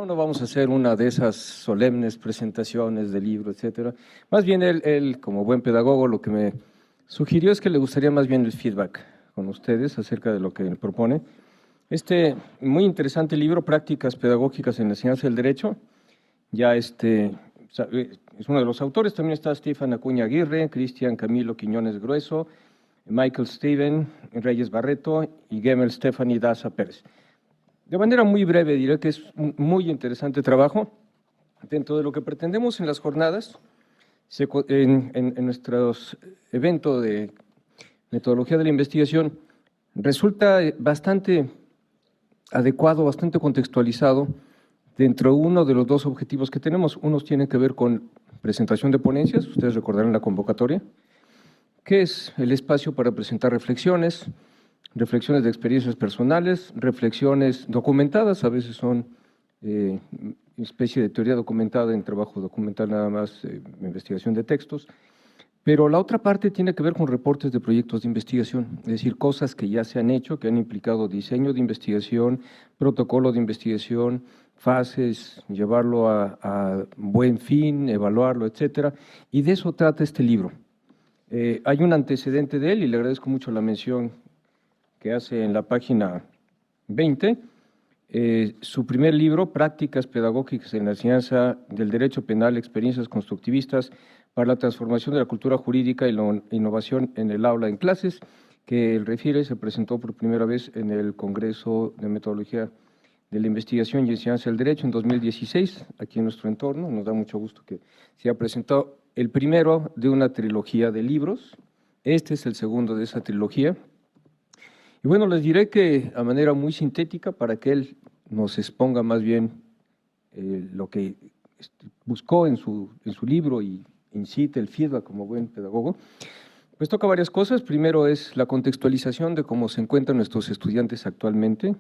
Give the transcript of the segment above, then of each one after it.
No vamos a hacer una de esas solemnes presentaciones de libro, etcétera. Más bien él, como buen pedagogo, lo que me sugirió es que le gustaría más bien el feedback con ustedes acerca de lo que él propone. Este muy interesante libro, Prácticas Pedagógicas en la Enseñanza del Derecho, ya es uno de los autores. También está Stefan Acuña Aguirre, Cristian Camilo Quiñones Grueso, Michael Steven Reyes Barreto y Gemel Stephanie Daza Pérez. De manera muy breve diré que es un muy interesante trabajo. Dentro de lo que pretendemos en las jornadas, en nuestros eventos de metodología de la investigación, resulta bastante adecuado, bastante contextualizado dentro de uno de los dos objetivos que tenemos. Unos tienen que ver con presentación de ponencias, ustedes recordarán la convocatoria, que es el espacio para presentar reflexiones de experiencias personales, reflexiones documentadas, a veces son especie de teoría documentada en trabajo documental nada más, investigación de textos, pero la otra parte tiene que ver con reportes de proyectos de investigación, es decir, cosas que ya se han hecho, que han implicado diseño de investigación, protocolo de investigación, fases, llevarlo a buen fin, evaluarlo, etcétera, y de eso trata este libro. Hay un antecedente de él y le agradezco mucho la mención que hace en la página 20, su primer libro, Prácticas Pedagógicas en la Enseñanza del Derecho Penal, Experiencias Constructivistas para la Transformación de la Cultura Jurídica y la Innovación en el Aula en Clases, que él refiere, se presentó por primera vez en el Congreso de Metodología de la Investigación y Enseñanza del Derecho en 2016, aquí en nuestro entorno. Nos da mucho gusto que se haya presentado el primero de una trilogía de libros. Este es el segundo de esa trilogía. Y bueno, les diré que a manera muy sintética, para que él nos exponga más bien lo que buscó en su libro y incite el feedback como buen pedagogo, pues toca varias cosas. Primero es la contextualización de cómo se encuentran nuestros estudiantes actualmente,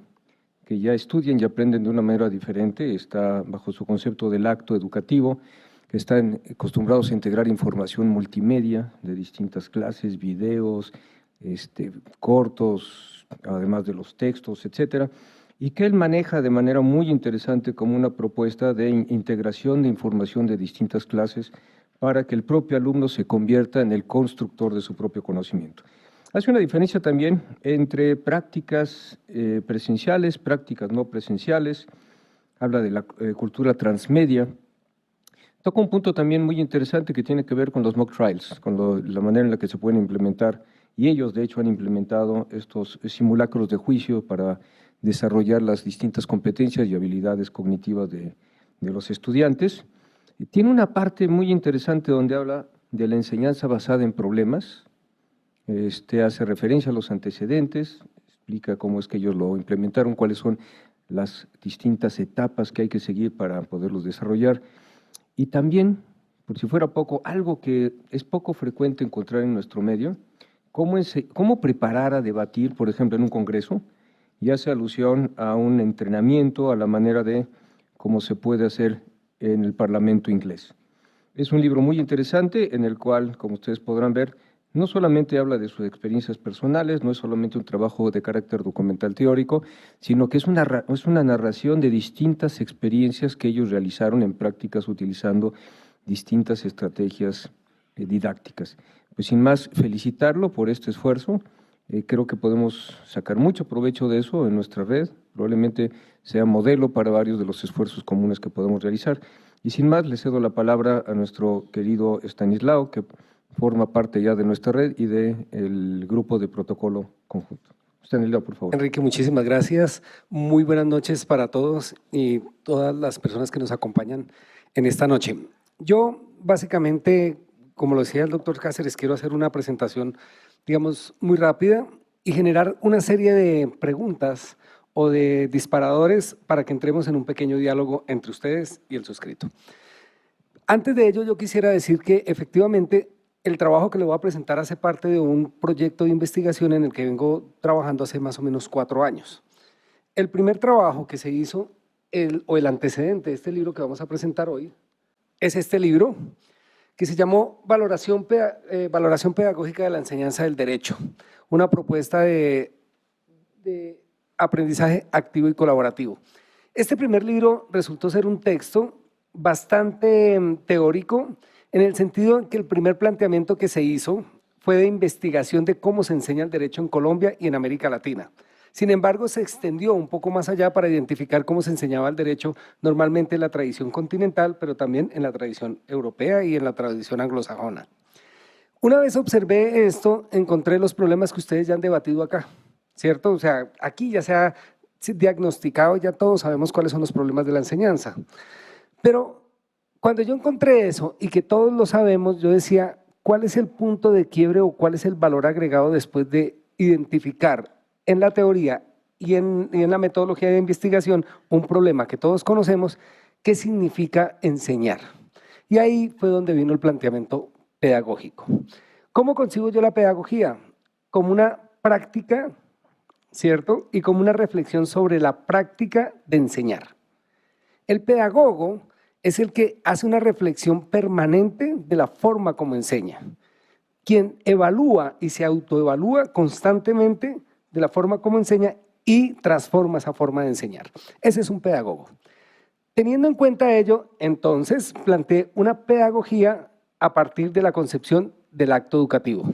que ya estudian y aprenden de una manera diferente, está bajo su concepto del acto educativo, que están acostumbrados a integrar información multimedia de distintas clases, videos, cortos, además de los textos, etcétera, y que él maneja de manera muy interesante como una propuesta de integración de información de distintas clases para que el propio alumno se convierta en el constructor de su propio conocimiento. Hace una diferencia también entre prácticas presenciales, prácticas no presenciales, habla de la cultura transmedia. Toca un punto también muy interesante que tiene que ver con los mock trials, con la manera en la que se pueden implementar, y ellos de hecho han implementado estos simulacros de juicio para desarrollar las distintas competencias y habilidades cognitivas de los estudiantes. Tiene una parte muy interesante donde habla de la enseñanza basada en problemas, hace referencia a los antecedentes, explica cómo es que ellos lo implementaron, cuáles son las distintas etapas que hay que seguir para poderlos desarrollar. Y también, por si fuera poco, algo que es poco frecuente encontrar en nuestro medio, cómo preparar a debatir, por ejemplo, en un congreso, y hace alusión a un entrenamiento, a la manera de cómo se puede hacer en el Parlamento inglés. Es un libro muy interesante en el cual, como ustedes podrán ver, no solamente habla de sus experiencias personales, no es solamente un trabajo de carácter documental teórico, sino que es una narración de distintas experiencias que ellos realizaron en prácticas utilizando distintas estrategias didácticas. Pues sin más, felicitarlo por este esfuerzo. Creo que podemos sacar mucho provecho de eso en nuestra red, probablemente sea modelo para varios de los esfuerzos comunes que podemos realizar. Y sin más, le cedo la palabra a nuestro querido Estanislao, que forma parte ya de nuestra red y del grupo de protocolo conjunto. Estanislao, por favor. Enrique, muchísimas gracias. Muy buenas noches para todos y todas las personas que nos acompañan en esta noche. Yo, básicamente, como lo decía el doctor Cáceres, quiero hacer una presentación, digamos, muy rápida y generar una serie de preguntas o de disparadores para que entremos en un pequeño diálogo entre ustedes y el suscrito. Antes de ello, yo quisiera decir que efectivamente el trabajo que le voy a presentar hace parte de un proyecto de investigación en el que vengo trabajando hace más o menos 4 años. El primer trabajo que se hizo el antecedente de este libro que vamos a presentar hoy es este libro que se llamó Valoración Pedagógica de la Enseñanza del Derecho, una propuesta de aprendizaje activo y colaborativo. Este primer libro resultó ser un texto bastante teórico, en el sentido en que el primer planteamiento que se hizo fue de investigación de cómo se enseña el derecho en Colombia y en América Latina. Sin embargo, se extendió un poco más allá para identificar cómo se enseñaba el derecho normalmente en la tradición continental, pero también en la tradición europea y en la tradición anglosajona. Una vez observé esto, encontré los problemas que ustedes ya han debatido acá, ¿cierto? O sea, aquí ya se ha diagnosticado, ya todos sabemos cuáles son los problemas de la enseñanza. Pero cuando yo encontré eso y que todos lo sabemos, yo decía, ¿cuál es el punto de quiebre o cuál es el valor agregado después de identificar en la teoría y en la metodología de investigación un problema que todos conocemos? ¿Qué significa enseñar? Y ahí fue donde vino el planteamiento pedagógico. ¿Cómo concibo yo la pedagogía? Como una práctica, ¿cierto? Y como una reflexión sobre la práctica de enseñar. El pedagogo es el que hace una reflexión permanente de la forma como enseña, quien evalúa y se autoevalúa constantemente de la forma como enseña y transforma esa forma de enseñar. Ese es un pedagogo. Teniendo en cuenta ello, entonces planteé una pedagogía a partir de la concepción del acto educativo.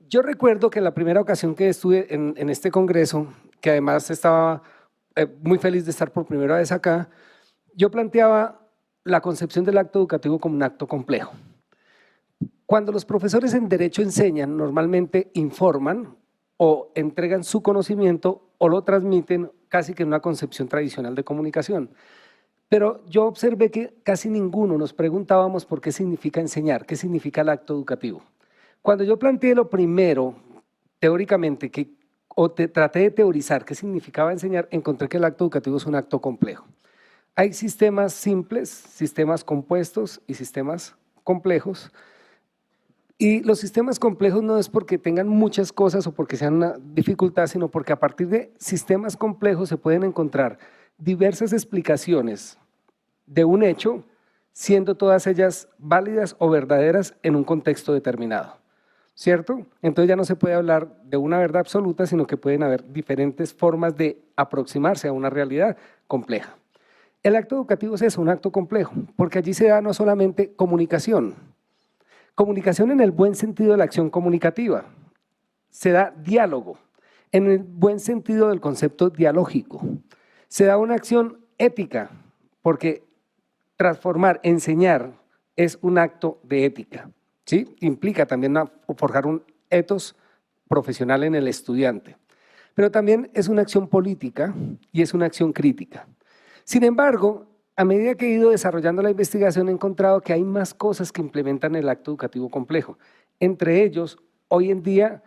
Yo recuerdo que la primera ocasión que estuve en este congreso, que además estaba muy feliz de estar por primera vez acá, yo planteaba la concepción del acto educativo como un acto complejo. Cuando los profesores en derecho enseñan, normalmente informan o entregan su conocimiento o lo transmiten casi que en una concepción tradicional de comunicación. Pero yo observé que casi ninguno nos preguntábamos por qué significa enseñar, qué significa el acto educativo. Cuando yo planteé lo primero, teóricamente, traté de teorizar qué significaba enseñar, encontré que el acto educativo es un acto complejo. Hay sistemas simples, sistemas compuestos y sistemas complejos. Y los sistemas complejos no es porque tengan muchas cosas o porque sean una dificultad, sino porque a partir de sistemas complejos se pueden encontrar diversas explicaciones de un hecho, siendo todas ellas válidas o verdaderas en un contexto determinado, ¿cierto? Entonces ya no se puede hablar de una verdad absoluta, sino que pueden haber diferentes formas de aproximarse a una realidad compleja. El acto educativo es eso, un acto complejo, porque allí se da no solamente comunicación en el buen sentido de la acción comunicativa, se da diálogo, en el buen sentido del concepto dialógico, se da una acción ética, porque transformar, enseñar es un acto de ética, ¿sí? Implica también forjar un ethos profesional en el estudiante, pero también es una acción política y es una acción crítica. Sin embargo, a medida que he ido desarrollando la investigación he encontrado que hay más cosas que implementan el acto educativo complejo. Entre ellos, hoy en día,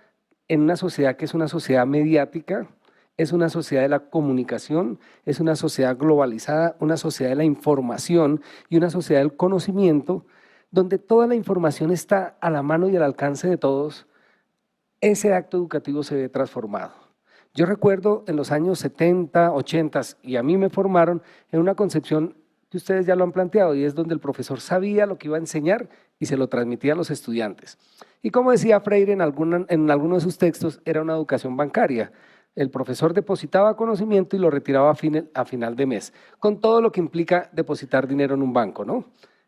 en una sociedad que es una sociedad mediática, es una sociedad de la comunicación, es una sociedad globalizada, una sociedad de la información y una sociedad del conocimiento, donde toda la información está a la mano y al alcance de todos, ese acto educativo se ve transformado. Yo recuerdo en los años 70, 80, y a mí me formaron en una concepción que ustedes ya lo han planteado, y es donde el profesor sabía lo que iba a enseñar y se lo transmitía a los estudiantes. Y como decía Freire en alguno de sus textos, era una educación bancaria. El profesor depositaba conocimiento y lo retiraba a final de mes, con todo lo que implica depositar dinero en un banco, ¿no?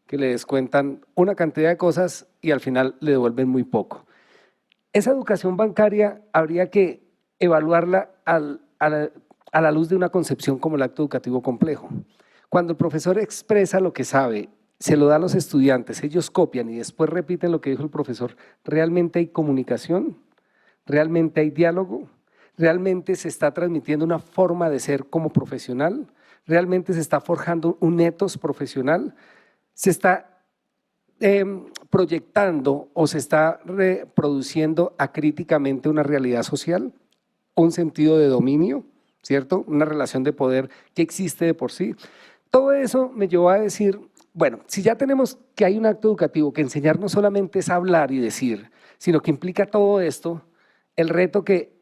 Que le descuentan una cantidad de cosas y al final le devuelven muy poco. Esa educación bancaria habría que evaluarla a la luz de una concepción como el acto educativo complejo. Cuando el profesor expresa lo que sabe, se lo da a los estudiantes, ellos copian y después repiten lo que dijo el profesor, ¿realmente hay comunicación? ¿Realmente hay diálogo? ¿Realmente se está transmitiendo una forma de ser como profesional? ¿Realmente se está forjando un ethos profesional? ¿Se está proyectando o se está reproduciendo acríticamente una realidad social? ¿Un sentido de dominio? ¿Cierto? Una relación de poder que existe de por sí. Todo eso me llevó a decir, bueno, si ya tenemos que hay un acto educativo, que enseñar no solamente es hablar y decir, sino que implica todo esto, el reto que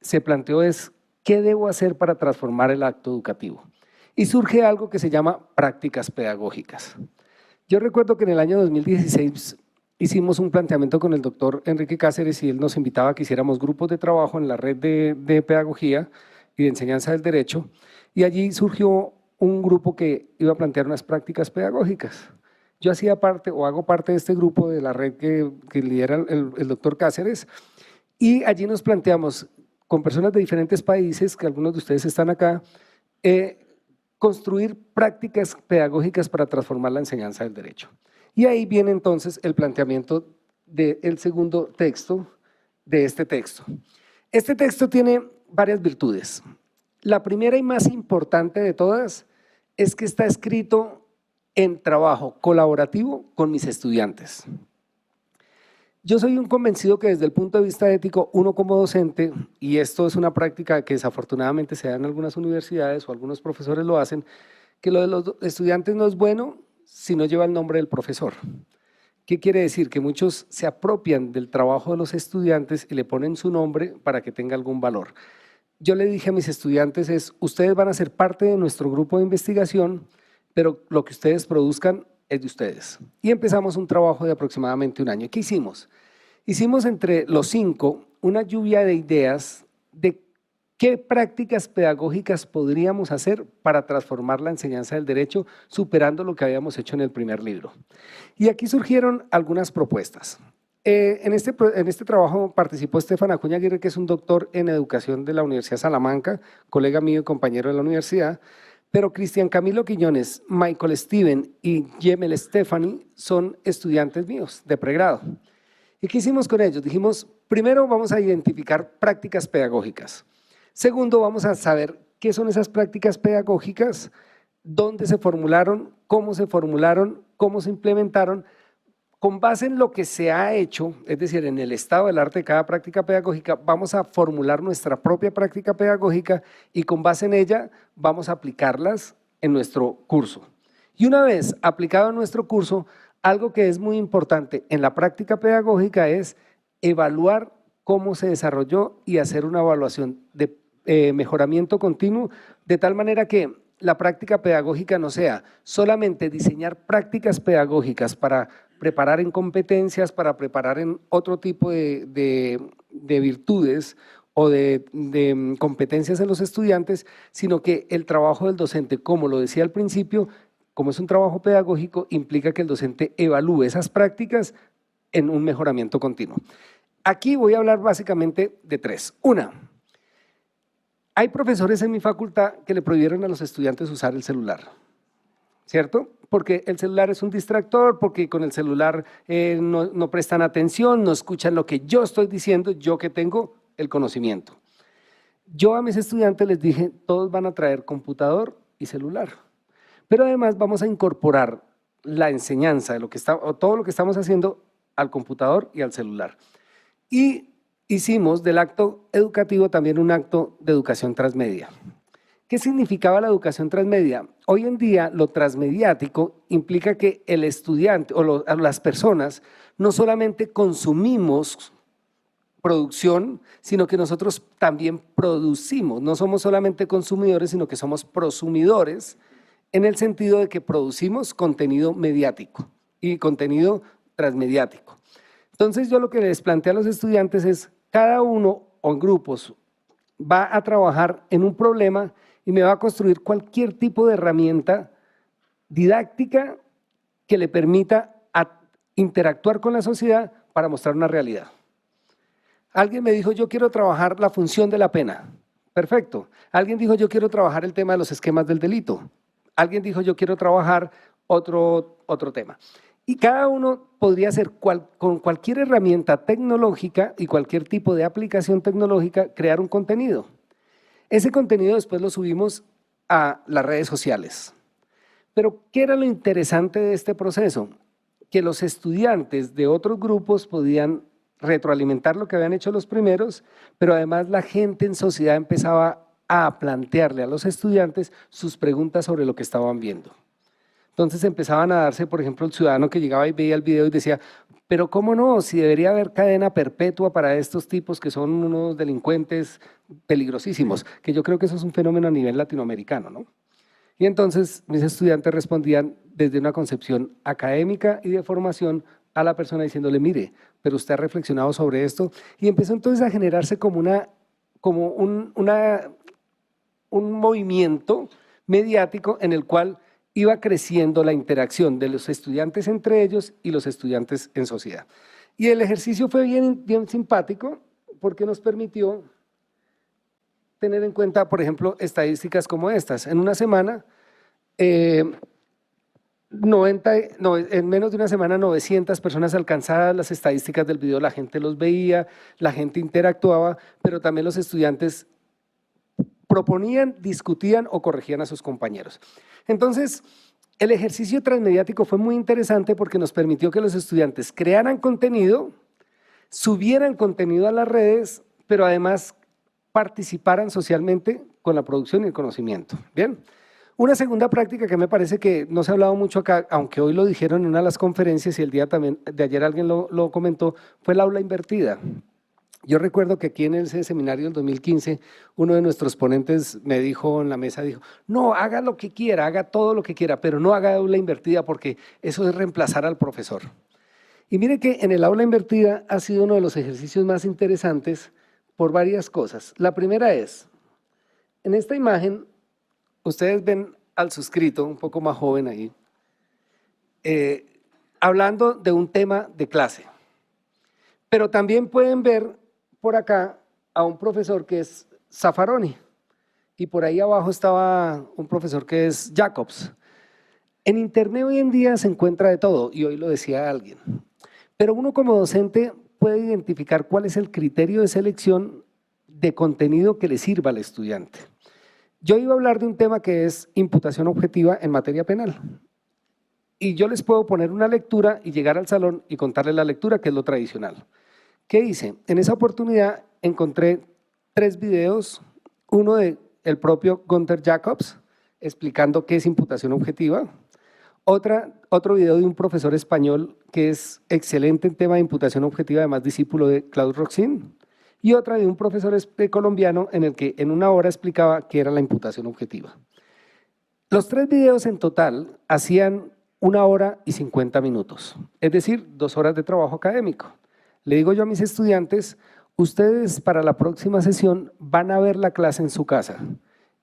se planteó es ¿qué debo hacer para transformar el acto educativo? Y surge algo que se llama prácticas pedagógicas. Yo recuerdo que en el año 2016 hicimos un planteamiento con el doctor Enrique Cáceres y él nos invitaba a que hiciéramos grupos de trabajo en la red de pedagogía y de enseñanza del derecho, y allí surgió un grupo que iba a plantear unas prácticas pedagógicas. Yo hacía parte o hago parte de este grupo de la red que lidera el doctor Cáceres, y allí nos planteamos con personas de diferentes países, que algunos de ustedes están acá, construir prácticas pedagógicas para transformar la enseñanza del derecho. Y ahí viene entonces el planteamiento del segundo texto de este texto. Este texto tiene varias virtudes. La primera y más importante de todas es que está escrito en trabajo colaborativo con mis estudiantes. Yo soy un convencido que desde el punto de vista ético, uno como docente, y esto es una práctica que desafortunadamente se da en algunas universidades o algunos profesores lo hacen, que lo de los estudiantes no es bueno si no lleva el nombre del profesor. ¿Qué quiere decir? Que muchos se apropian del trabajo de los estudiantes y le ponen su nombre para que tenga algún valor. Yo le dije a mis estudiantes ustedes van a ser parte de nuestro grupo de investigación, pero lo que ustedes produzcan es de ustedes. Y empezamos un trabajo de aproximadamente un año. ¿Qué hicimos? Hicimos entre los 5 una lluvia de ideas de qué prácticas pedagógicas podríamos hacer para transformar la enseñanza del derecho, superando lo que habíamos hecho en el primer libro. Y aquí surgieron algunas propuestas. En este trabajo participó Estefan Acuña Aguirre, que es un doctor en educación de la Universidad de Salamanca, colega mío y compañero de la universidad, pero Cristian Camilo Quiñones, Michael Steven y Yemel Stephanie son estudiantes míos de pregrado. ¿Y qué hicimos con ellos? Dijimos, primero vamos a identificar prácticas pedagógicas. Segundo, vamos a saber qué son esas prácticas pedagógicas, dónde se formularon, cómo se implementaron. Con base en lo que se ha hecho, es decir, en el estado del arte de cada práctica pedagógica, vamos a formular nuestra propia práctica pedagógica y con base en ella vamos a aplicarlas en nuestro curso. Y una vez aplicado en nuestro curso, algo que es muy importante en la práctica pedagógica es evaluar cómo se desarrolló y hacer una evaluación de mejoramiento continuo, de tal manera que la práctica pedagógica no sea solamente diseñar prácticas pedagógicas para preparar en competencias, para preparar en otro tipo de virtudes o de competencias en los estudiantes, sino que el trabajo del docente, como lo decía al principio, como es un trabajo pedagógico, implica que el docente evalúe esas prácticas en un mejoramiento continuo. Aquí voy a hablar básicamente de 3. Una, hay profesores en mi facultad que le prohibieron a los estudiantes usar el celular, ¿cierto? Porque el celular es un distractor, porque con el celular no prestan atención, no escuchan lo que yo estoy diciendo, yo que tengo el conocimiento. Yo a mis estudiantes les dije, todos van a traer computador y celular, pero además vamos a incorporar la enseñanza de todo lo que estamos haciendo al computador y al celular. Y hicimos del acto educativo también un acto de educación transmedia. ¿Qué significaba la educación transmedia? Hoy en día lo transmediático implica que el estudiante o las personas no solamente consumimos producción, sino que nosotros también producimos. No somos solamente consumidores, sino que somos prosumidores en el sentido de que producimos contenido mediático y contenido transmediático. Entonces yo lo que les planteo a los estudiantes es cada uno o en grupos va a trabajar en un problema y me va a construir cualquier tipo de herramienta didáctica que le permita interactuar con la sociedad para mostrar una realidad. Alguien me dijo, yo quiero trabajar la función de la pena. Perfecto. Alguien dijo, yo quiero trabajar el tema de los esquemas del delito. Alguien dijo, yo quiero trabajar otro tema. Y cada uno podría hacer con cualquier herramienta tecnológica y cualquier tipo de aplicación tecnológica crear un contenido. Ese contenido después lo subimos a las redes sociales. Pero, ¿qué era lo interesante de este proceso? Que los estudiantes de otros grupos podían retroalimentar lo que habían hecho los primeros, pero además la gente en sociedad empezaba a plantearle a los estudiantes sus preguntas sobre lo que estaban viendo. Entonces empezaban a darse, por ejemplo, el ciudadano que llegaba y veía el video y decía, pero ¿cómo no? Si debería haber cadena perpetua para estos tipos que son unos delincuentes peligrosísimos, que yo creo que eso es un fenómeno a nivel latinoamericano, ¿no? Y entonces mis estudiantes respondían desde una concepción académica y de formación a la persona diciéndole, mire, pero usted ha reflexionado sobre esto, y empezó entonces a generarse como un movimiento mediático en el cual iba creciendo la interacción de los estudiantes entre ellos y los estudiantes en sociedad. Y el ejercicio fue bien simpático porque nos permitió tener en cuenta, por ejemplo, estadísticas como estas. En una semana, en menos de una semana, 900 personas alcanzadas, las estadísticas del video, la gente los veía, la gente interactuaba, pero también los estudiantes proponían, discutían o corregían a sus compañeros. Entonces, el ejercicio transmediático fue muy interesante porque nos permitió que los estudiantes crearan contenido, subieran contenido a las redes, pero además participaran socialmente con la producción y el conocimiento. Bien, una segunda práctica que me parece que no se ha hablado mucho acá, aunque hoy lo dijeron en una de las conferencias y el día también de ayer alguien lo comentó, fue el aula invertida. Yo recuerdo que aquí en ese seminario del 2015, uno de nuestros ponentes me dijo en la mesa, dijo, no, haga lo que quiera, haga todo lo que quiera, pero no haga aula invertida porque eso es reemplazar al profesor. Y mire que en el aula invertida ha sido uno de los ejercicios más interesantes por varias cosas. La primera es, en esta imagen, ustedes ven al suscrito, un poco más joven ahí, hablando de un tema de clase. Pero también pueden ver por acá a un profesor que es Zaffaroni y por ahí abajo estaba un profesor que es Jacobs. En internet hoy en día se encuentra de todo y hoy lo decía alguien, pero uno como docente puede identificar cuál es el criterio de selección de contenido que le sirva al estudiante. Yo iba a hablar de un tema que es imputación objetiva en materia penal y yo les puedo poner una lectura y llegar al salón y contarles la lectura, que es lo tradicional. ¿Qué hice? En esa oportunidad encontré 3 videos, uno del propio Gunther Jacobs, explicando qué es imputación objetiva, otro video de un profesor español que es excelente en tema de imputación objetiva, además discípulo de Claude Roxin, y otra de un profesor colombiano en el que en una hora explicaba qué era la imputación objetiva. Los 3 videos en total hacían 1 hora y 50 minutos, es decir, 2 horas de trabajo académico. Le digo yo a mis estudiantes, ustedes para la próxima sesión van a ver la clase en su casa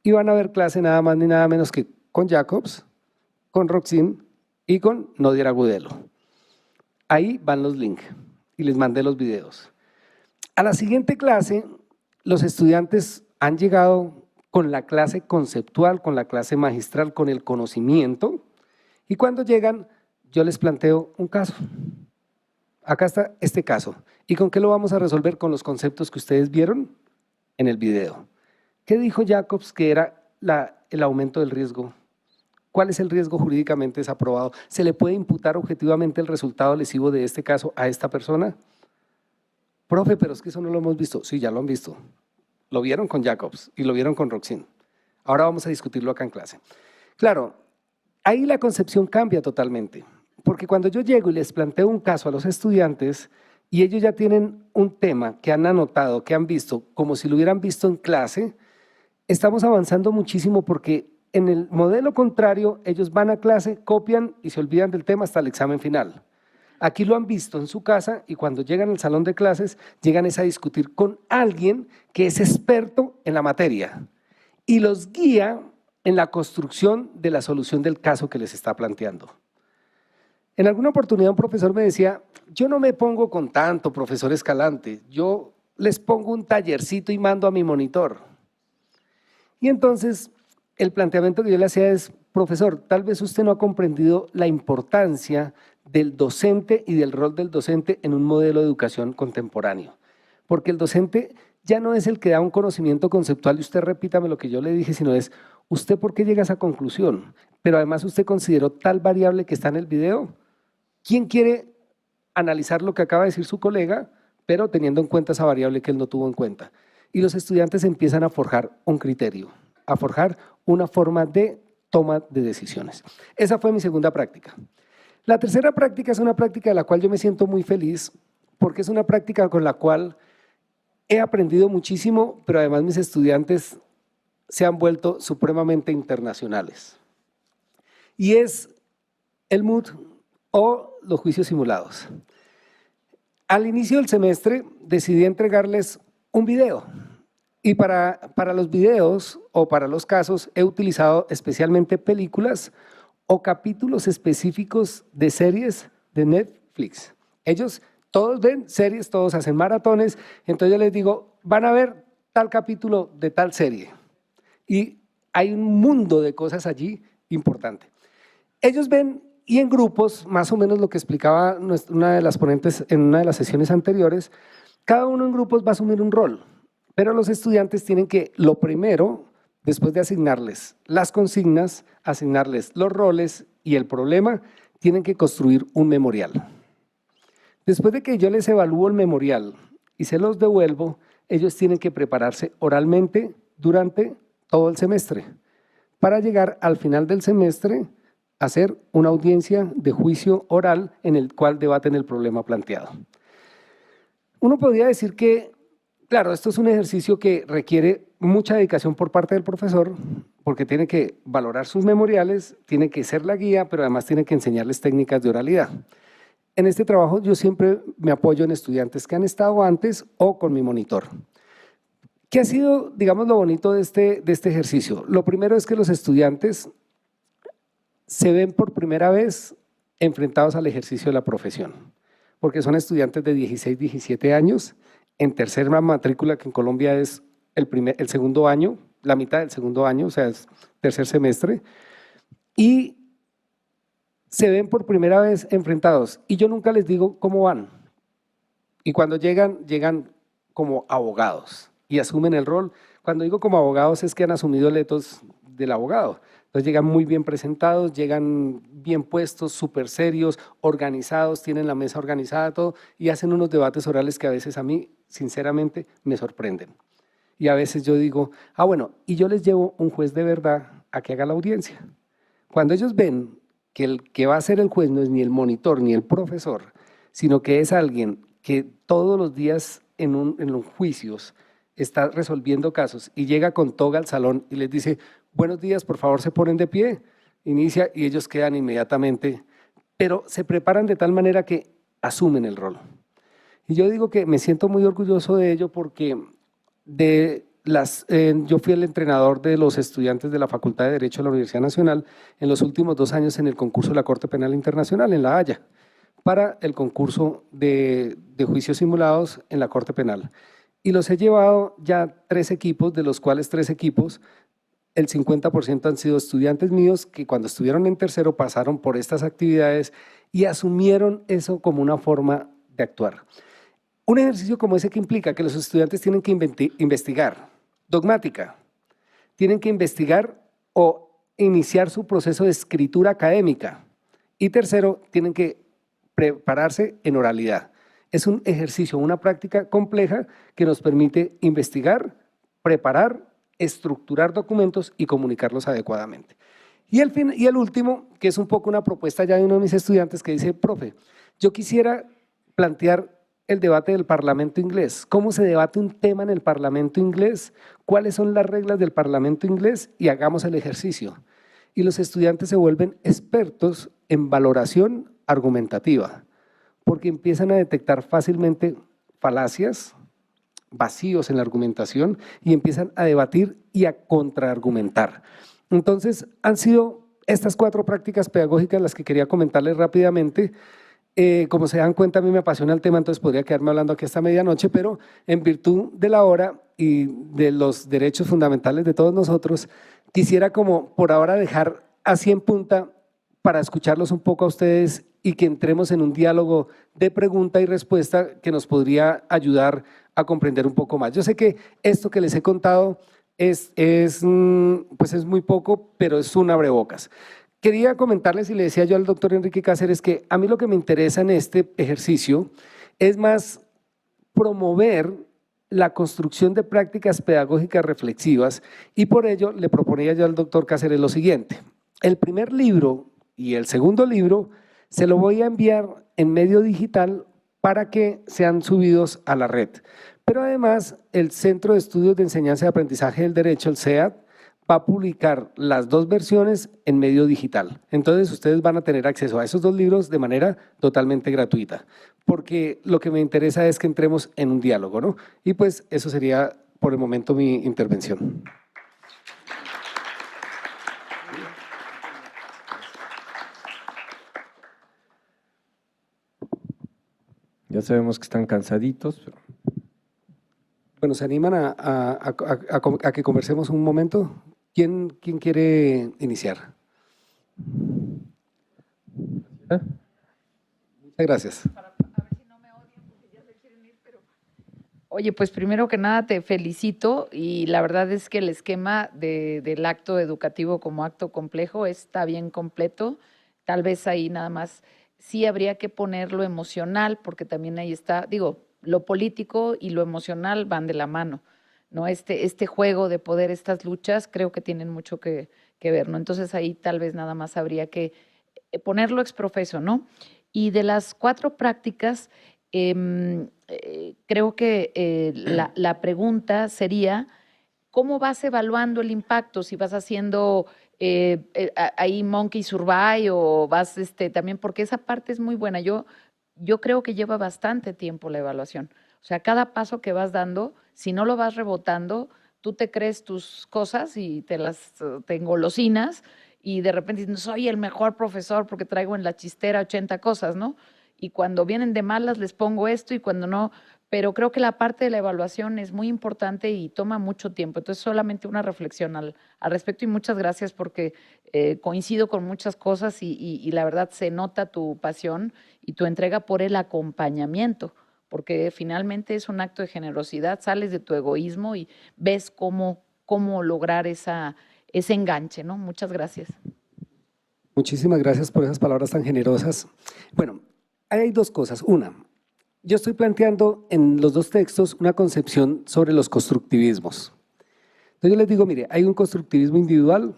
y van a ver clase nada más ni nada menos que con Jacobs, con Roxin y con Nodier Agudelo. Ahí van los links y les mandé los videos. A la siguiente clase, los estudiantes han llegado con la clase conceptual, con la clase magistral, con el conocimiento y cuando llegan yo les planteo un caso. Acá está este caso. ¿Y con qué lo vamos a resolver? Con los conceptos que ustedes vieron en el video. ¿Qué dijo Jacobs que era el aumento del riesgo? ¿Cuál es el riesgo jurídicamente desaprobado? ¿Se le puede imputar objetivamente el resultado lesivo de este caso a esta persona? Profe, pero es que eso no lo hemos visto. Sí, ya lo han visto. Lo vieron con Jacobs y lo vieron con Roxin. Ahora vamos a discutirlo acá en clase. Claro, ahí la concepción cambia totalmente. Porque cuando yo llego y les planteo un caso a los estudiantes y ellos ya tienen un tema que han anotado, que han visto, como si lo hubieran visto en clase, estamos avanzando muchísimo porque en el modelo contrario ellos van a clase, copian y se olvidan del tema hasta el examen final. Aquí lo han visto en su casa y cuando llegan al salón de clases llegan a discutir con alguien que es experto en la materia y los guía en la construcción de la solución del caso que les está planteando. En alguna oportunidad un profesor me decía, yo no me pongo con tanto, profesor Escalante, yo les pongo un tallercito y mando a mi monitor. Y entonces el planteamiento que yo le hacía es, profesor, tal vez usted no ha comprendido la importancia del docente y del rol del docente en un modelo de educación contemporáneo. Porque el docente ya no es el que da un conocimiento conceptual y usted repítame lo que yo le dije, sino es, ¿usted por qué llega a esa conclusión? Pero además usted consideró tal variable que está en el video. ¿Quién quiere analizar lo que acaba de decir su colega, pero teniendo en cuenta esa variable que él no tuvo en cuenta? Y los estudiantes empiezan a forjar un criterio, a forjar una forma de toma de decisiones. Esa fue mi segunda práctica. La tercera práctica es una práctica de la cual yo me siento muy feliz, porque es una práctica con la cual he aprendido muchísimo, pero además mis estudiantes se han vuelto supremamente internacionales. Y es el mood o los juicios simulados. Al inicio del semestre decidí entregarles un video y para los videos o para los casos he utilizado especialmente películas o capítulos específicos de series de Netflix. Ellos todos ven series, todos hacen maratones, entonces yo les digo, van a ver tal capítulo de tal serie. Y hay un mundo de cosas allí importante. Ellos ven, y en grupos, más o menos lo que explicaba una de las ponentes en una de las sesiones anteriores, cada uno en grupos va a asumir un rol, pero los estudiantes tienen que, lo primero, después de asignarles las consignas, asignarles los roles y el problema, tienen que construir un memorial. Después de que yo les evalúo el memorial y se los devuelvo, ellos tienen que prepararse oralmente durante todo el semestre para llegar al final del semestre a hacer una audiencia de juicio oral en el cual debaten el problema planteado. Uno podría decir que, claro, esto es un ejercicio que requiere mucha dedicación por parte del profesor porque tiene que valorar sus memoriales, tiene que ser la guía, pero además tiene que enseñarles técnicas de oralidad. En este trabajo yo siempre me apoyo en estudiantes que han estado antes o con mi monitor. ¿Qué ha sido, digamos, lo bonito de este ejercicio? Lo primero es que los estudiantes se ven por primera vez enfrentados al ejercicio de la profesión, porque son estudiantes de 16, 17 años, en tercera matrícula, que en Colombia es el segundo año, la mitad del segundo año, o sea, es tercer semestre, y se ven por primera vez enfrentados. Y yo nunca les digo cómo van. Y cuando llegan como abogados y asumen el rol. Cuando digo como abogados es que han asumido el etos del abogado. Entonces llegan muy bien presentados, llegan bien puestos, súper serios, organizados, tienen la mesa organizada, todo, y hacen unos debates orales que a veces a mí, sinceramente, me sorprenden. Y a veces yo digo, bueno, y yo les llevo un juez de verdad a que haga la audiencia. Cuando ellos ven que el que va a ser el juez no es ni el monitor ni el profesor, sino que es alguien que todos los días en los juicios está resolviendo casos y llega con toga al salón y les dice, buenos días, por favor se ponen de pie, inicia y ellos quedan inmediatamente, pero se preparan de tal manera que asumen el rol. Y yo digo que me siento muy orgulloso de ello porque yo fui el entrenador de los estudiantes de la Facultad de Derecho de la Universidad Nacional en los últimos 2 años en el concurso de la Corte Penal Internacional en La Haya, para el concurso de juicios simulados en la Corte Penal. Y los he llevado ya 3 equipos, de los cuales 3 equipos, el 50% han sido estudiantes míos que cuando estuvieron en tercero pasaron por estas actividades y asumieron eso como una forma de actuar. Un ejercicio como ese que implica que los estudiantes tienen que investigar dogmática, tienen que investigar o iniciar su proceso de escritura académica y tercero, tienen que prepararse en oralidad. Es un ejercicio, una práctica compleja que nos permite investigar, preparar, estructurar documentos y comunicarlos adecuadamente. Y el último, que es un poco una propuesta ya de uno de mis estudiantes que dice, profe, yo quisiera plantear el debate del Parlamento inglés. ¿Cómo se debate un tema en el Parlamento inglés? ¿Cuáles son las reglas del Parlamento inglés? Y hagamos el ejercicio. Y los estudiantes se vuelven expertos en valoración argumentativa, porque empiezan a detectar fácilmente falacias, vacíos en la argumentación y empiezan a debatir y a contraargumentar. Entonces, han sido estas 4 prácticas pedagógicas las que quería comentarles rápidamente. Como se dan cuenta, a mí me apasiona el tema, entonces podría quedarme hablando aquí hasta medianoche, pero en virtud de la hora y de los derechos fundamentales de todos nosotros, quisiera como por ahora dejar así en punta para escucharlos un poco a ustedes y que entremos en un diálogo de pregunta y respuesta que nos podría ayudar a comprender un poco más. Yo sé que esto que les he contado pues es muy poco, pero es un abrebocas. Quería comentarles y le decía yo al doctor Enrique Cáceres que a mí lo que me interesa en este ejercicio es más promover la construcción de prácticas pedagógicas reflexivas y por ello le proponía yo al doctor Cáceres lo siguiente. El primer libro y el segundo libro se lo voy a enviar en medio digital para que sean subidos a la red. Pero además, el Centro de Estudios de Enseñanza y Aprendizaje del Derecho, el CEAD, va a publicar las dos versiones en medio digital. Entonces, ustedes van a tener acceso a esos dos libros de manera totalmente gratuita, porque lo que me interesa es que entremos en un diálogo, ¿no? Y pues eso sería por el momento mi intervención. Ya sabemos que están cansaditos, pero… Bueno, ¿se animan a que conversemos un momento? ¿Quién quiere iniciar? ¿Eh? Muchas gracias. A ver si no me odian porque ya se quieren ir, pero… Oye, pues primero que nada te felicito y la verdad es que el esquema del acto educativo como acto complejo está bien completo. Tal vez ahí nada más sí habría que poner lo emocional porque también ahí está, digo, lo político y lo emocional van de la mano, ¿no? Este juego de poder, estas luchas creo que tienen mucho que ver, ¿no? Entonces ahí tal vez nada más habría que ponerlo exprofeso, ¿no? Y de las 4 prácticas, creo que la pregunta sería, ¿cómo vas evaluando el impacto? Si vas haciendo ahí Monkey Survive o vas también, porque esa parte es muy buena. Yo creo que lleva bastante tiempo la evaluación. O sea, cada paso que vas dando, si no lo vas rebotando, tú te crees tus cosas y te engolosinas y de repente dices, soy el mejor profesor porque traigo en la chistera 80 cosas, ¿no? Y cuando vienen de malas les pongo esto y cuando no, pero creo que la parte de la evaluación es muy importante y toma mucho tiempo. Entonces, solamente una reflexión al respecto y muchas gracias porque coincido con muchas cosas y la verdad se nota tu pasión y tu entrega por el acompañamiento, porque finalmente es un acto de generosidad, sales de tu egoísmo y ves cómo lograr ese enganche, ¿no? Muchas gracias. Muchísimas gracias por esas palabras tan generosas. Bueno, ahí hay dos cosas. Una, yo estoy planteando en los dos textos una concepción sobre los constructivismos. Entonces yo les digo, mire, hay un constructivismo individual,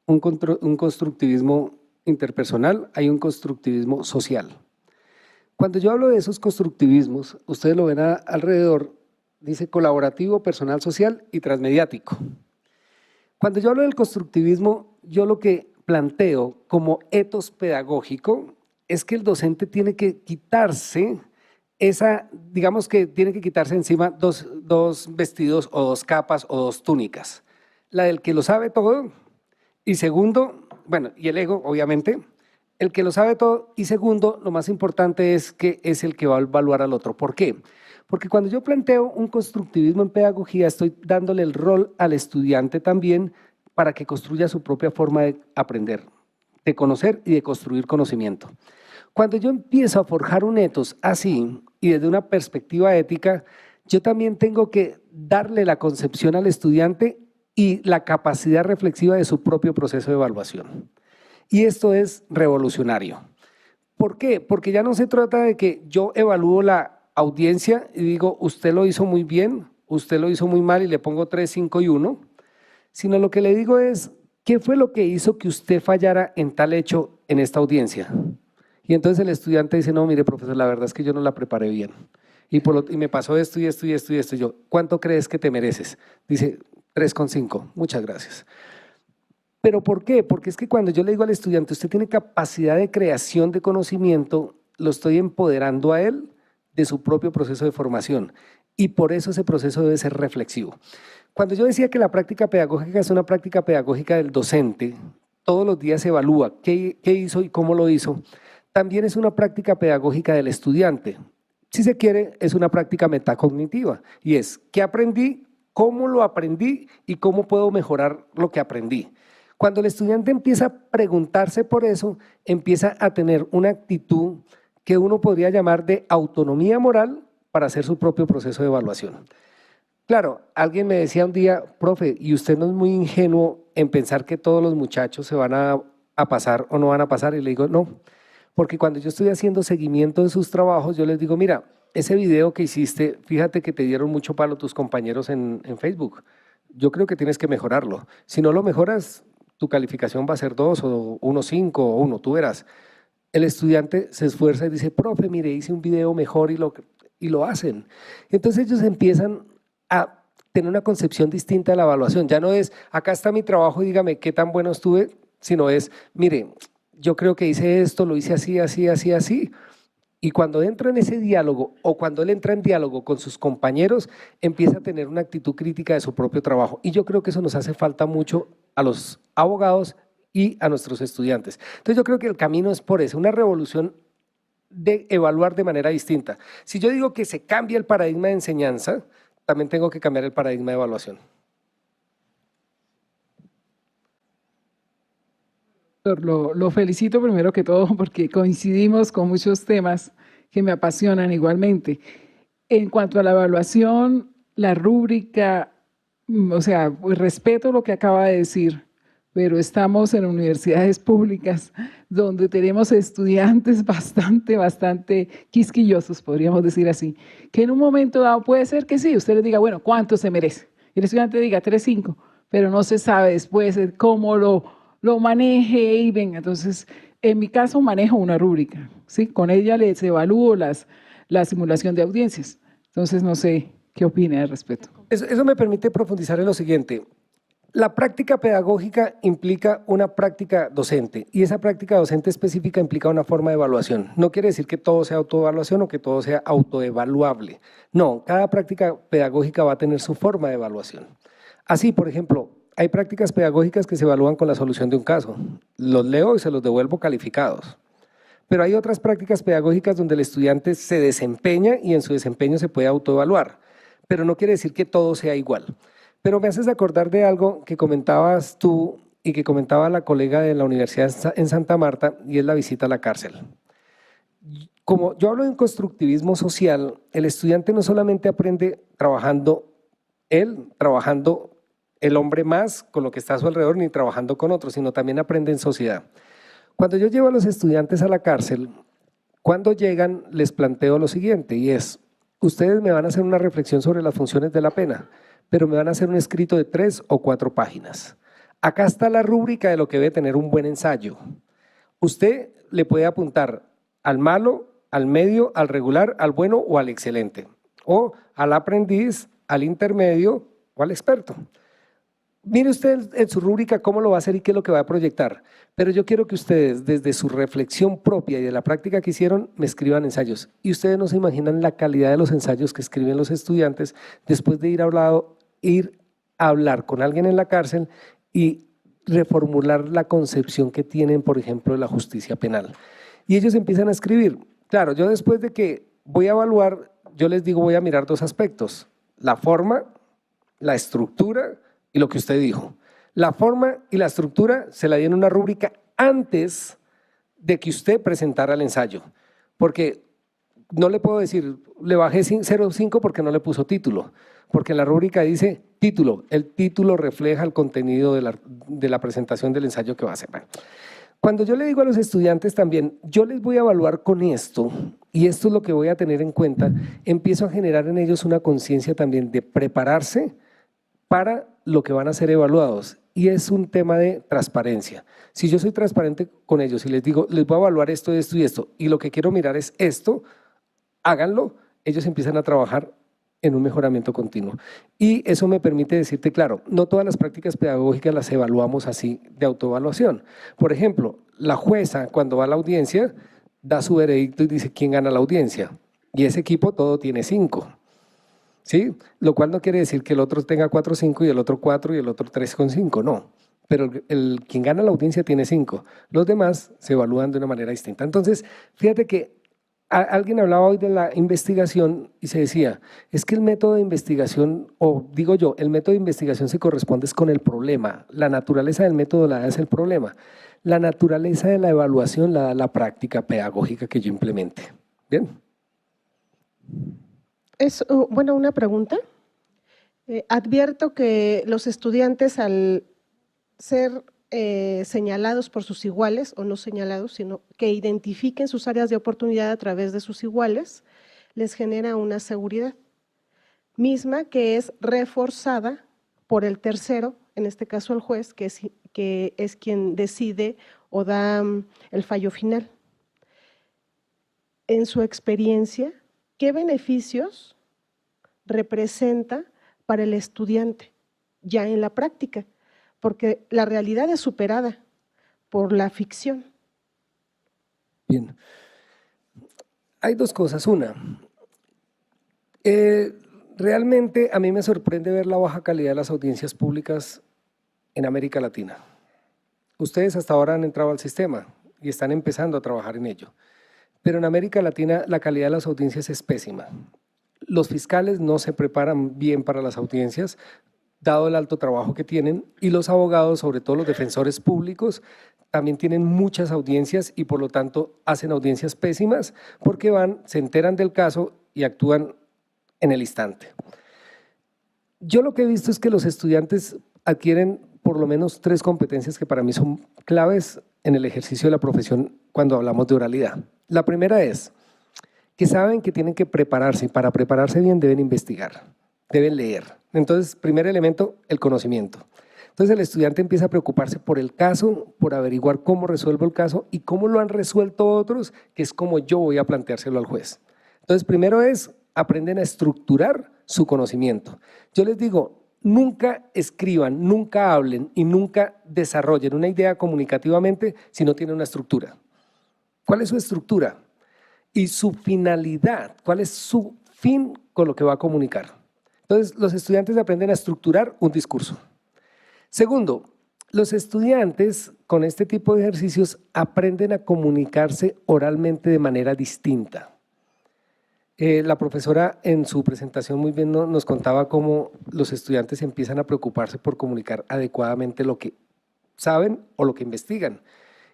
un constructivismo interpersonal, hay un constructivismo social. Cuando yo hablo de esos constructivismos, ustedes lo ven alrededor, dice colaborativo, personal, social y transmediático. Cuando yo hablo del constructivismo, yo lo que planteo como etos pedagógico es que el docente tiene que quitarse digamos que tiene que quitarse encima dos vestidos o dos capas o dos túnicas. La del que lo sabe todo y segundo, bueno, y el ego, obviamente, el que lo sabe todo y segundo, lo más importante es que es el que va a evaluar al otro. ¿Por qué? Porque cuando yo planteo un constructivismo en pedagogía, estoy dándole el rol al estudiante también para que construya su propia forma de aprender, de conocer y de construir conocimiento. Cuando yo empiezo a forjar un etos así y desde una perspectiva ética, yo también tengo que darle la concepción al estudiante y la capacidad reflexiva de su propio proceso de evaluación. Y esto es revolucionario. ¿Por qué? Porque ya no se trata de que yo evalúo la audiencia y digo, usted lo hizo muy bien, usted lo hizo muy mal y le pongo 3, 5 y 1, sino lo que le digo es, ¿qué fue lo que hizo que usted fallara en tal hecho en esta audiencia? Y entonces el estudiante dice, no, mire, profesor, la verdad es que yo no la preparé bien. Y me pasó esto y esto y esto y esto. Y yo, ¿cuánto crees que te mereces? Dice, 3,5. Muchas gracias. ¿Pero por qué? Porque es que cuando yo le digo al estudiante, usted tiene capacidad de creación de conocimiento, lo estoy empoderando a él de su propio proceso de formación. Y por eso ese proceso debe ser reflexivo. Cuando yo decía que la práctica pedagógica es una práctica pedagógica del docente, todos los días se evalúa qué hizo y cómo lo hizo, también es una práctica pedagógica del estudiante. Si se quiere, es una práctica metacognitiva y es ¿qué aprendí? ¿Cómo lo aprendí? ¿Y cómo puedo mejorar lo que aprendí? Cuando el estudiante empieza a preguntarse por eso, empieza a tener una actitud que uno podría llamar de autonomía moral para hacer su propio proceso de evaluación. Claro, alguien me decía un día, profe, ¿y usted no es muy ingenuo en pensar que todos los muchachos se van a pasar o no van a pasar? Y le digo, no. Porque cuando yo estoy haciendo seguimiento de sus trabajos, yo les digo, mira, ese video que hiciste, fíjate que te dieron mucho palo tus compañeros en Facebook. Yo creo que tienes que mejorarlo. Si no lo mejoras, tu calificación va a ser 2 o 1,5 o 1, tú verás. el estudiante se esfuerza y dice, profe, mire, hice un video mejor y lo hacen. Entonces ellos empiezan a tener una concepción distinta de la evaluación. Ya no es, acá está mi trabajo, dígame qué tan bueno estuve, sino es, mire, yo creo que hice esto, lo hice así, así, así, así. Y cuando entra en ese diálogo o cuando él entra en diálogo con sus compañeros, empieza a tener una actitud crítica de su propio trabajo. Y yo creo que eso nos hace falta mucho a los abogados y a nuestros estudiantes. Entonces yo creo que el camino es por eso, una revolución de evaluar de manera distinta. Si yo digo que se cambia el paradigma de enseñanza, también tengo que cambiar el paradigma de evaluación. Lo felicito primero que todo porque coincidimos con muchos temas que me apasionan igualmente. En cuanto a la evaluación, la rúbrica, o sea, pues respeto lo que acaba de decir, pero estamos en universidades públicas donde tenemos estudiantes bastante quisquillosos, podríamos decir así, que en un momento dado puede ser que sí, usted les diga, bueno, ¿cuánto se merece? Y el estudiante diga 3.5, pero no se sabe después cómo lo maneje y venga. Entonces, en mi caso manejo una rúbrica, ¿sí? Con ella les evalúo la simulación de audiencias. Entonces, no sé qué opina al respecto. Eso me permite profundizar en lo siguiente. La práctica pedagógica implica una práctica docente y esa práctica docente específica implica una forma de evaluación. No quiere decir que todo sea autoevaluación o que todo sea autoevaluable. No, cada práctica pedagógica va a tener su forma de evaluación. Así, por ejemplo, hay prácticas pedagógicas que se evalúan con la solución de un caso. Los leo y se los devuelvo calificados. Pero hay otras prácticas pedagógicas donde el estudiante se desempeña y en su desempeño se puede autoevaluar. Pero no quiere decir que todo sea igual. Pero me haces acordar de algo que comentabas tú y que comentaba la colega de la Universidad en Santa Marta, y es la visita a la cárcel. Como yo hablo de un constructivismo social, el estudiante no solamente aprende trabajando el hombre más con lo que está a su alrededor, ni trabajando con otros, sino también aprende en sociedad. Cuando yo llevo a los estudiantes a la cárcel, cuando llegan les planteo lo siguiente, y es, ustedes me van a hacer una reflexión sobre las funciones de la pena, pero me van a hacer un escrito de 3 o 4 páginas. Acá está la rúbrica de lo que debe tener un buen ensayo. Usted le puede apuntar al malo, al medio, al regular, al bueno o al excelente, o al aprendiz, al intermedio o al experto. Mire usted en su rúbrica cómo lo va a hacer y qué es lo que va a proyectar, pero yo quiero que ustedes desde su reflexión propia y de la práctica que hicieron me escriban ensayos, y ustedes no se imaginan la calidad de los ensayos que escriben los estudiantes después de ir a hablar con alguien en la cárcel y reformular la concepción que tienen, por ejemplo, de la justicia penal. Y ellos empiezan a escribir. Claro, yo después de que voy a evaluar, yo les digo voy a mirar 2 aspectos, la forma, la estructura y lo que usted dijo. La forma y la estructura se la di en una rúbrica antes de que usted presentara el ensayo, porque no le puedo decir, le bajé 0.5 porque no le puso título, porque en la rúbrica dice título, el título refleja el contenido de la presentación del ensayo que va a hacer. Bueno, cuando yo le digo a los estudiantes también, yo les voy a evaluar con esto, y esto es lo que voy a tener en cuenta, empiezo a generar en ellos una conciencia también de prepararse para lo que van a ser evaluados, y es un tema de transparencia. Si yo soy transparente con ellos y les digo, les voy a evaluar esto, esto y esto, y lo que quiero mirar es esto, háganlo, ellos empiezan a trabajar en un mejoramiento continuo. Y eso me permite decirte, claro, no todas las prácticas pedagógicas las evaluamos así de autoevaluación. Por ejemplo, la jueza cuando va a la audiencia da su veredicto y dice quién gana la audiencia, y ese equipo todo tiene 5. ¿Sí? Lo cual no quiere decir que el otro tenga 4.5 y el otro 4 y el otro 3.5, no. Pero quien gana la audiencia tiene 5. Los demás se evalúan de una manera distinta. Entonces, fíjate que alguien hablaba hoy de la investigación y se decía, es que el método de investigación, o digo yo, el método de investigación se corresponde con el problema. La naturaleza del método la da es el problema. La naturaleza de la evaluación la da la práctica pedagógica que yo implemente. ¿Bien? Bueno, una pregunta. Advierto que los estudiantes al ser señalados por sus iguales, o no señalados, sino que identifiquen sus áreas de oportunidad a través de sus iguales, les genera una seguridad misma que es reforzada por el tercero, en este caso el juez, que es quien decide o da el fallo final. en su experiencia, ¿qué beneficios representa para el estudiante ya en la práctica? Porque la realidad es superada por la ficción. Bien. Hay dos cosas. Una, realmente a mí me sorprende ver la baja calidad de las audiencias públicas en América Latina. Ustedes hasta ahora han entrado al sistema y están empezando a trabajar en ello. Pero en América Latina la calidad de las audiencias es pésima. Los fiscales no se preparan bien para las audiencias, dado el alto trabajo que tienen, y los abogados, sobre todo los defensores públicos, también tienen muchas audiencias y por lo tanto hacen audiencias pésimas porque se enteran del caso y actúan en el instante. Yo lo que he visto es que los estudiantes adquieren por lo menos 3 competencias que para mí son claves en el ejercicio de la profesión cuando hablamos de oralidad. La primera es que saben que tienen que prepararse y para prepararse bien deben investigar, deben leer. Entonces, primer elemento, el conocimiento. Entonces el estudiante empieza a preocuparse por el caso, por averiguar cómo resuelvo el caso y cómo lo han resuelto otros, que es como yo voy a planteárselo al juez. Entonces primero aprenden a estructurar su conocimiento. Yo les digo, nunca escriban, nunca hablen y nunca desarrollen una idea comunicativamente si no tienen una estructura. ¿Cuál es su estructura? Y su finalidad, ¿cuál es su fin con lo que va a comunicar? Entonces los estudiantes aprenden a estructurar un discurso. Segundo, los estudiantes con este tipo de ejercicios aprenden a comunicarse oralmente de manera distinta. La profesora en su presentación muy bien nos contaba cómo los estudiantes empiezan a preocuparse por comunicar adecuadamente lo que saben o lo que investigan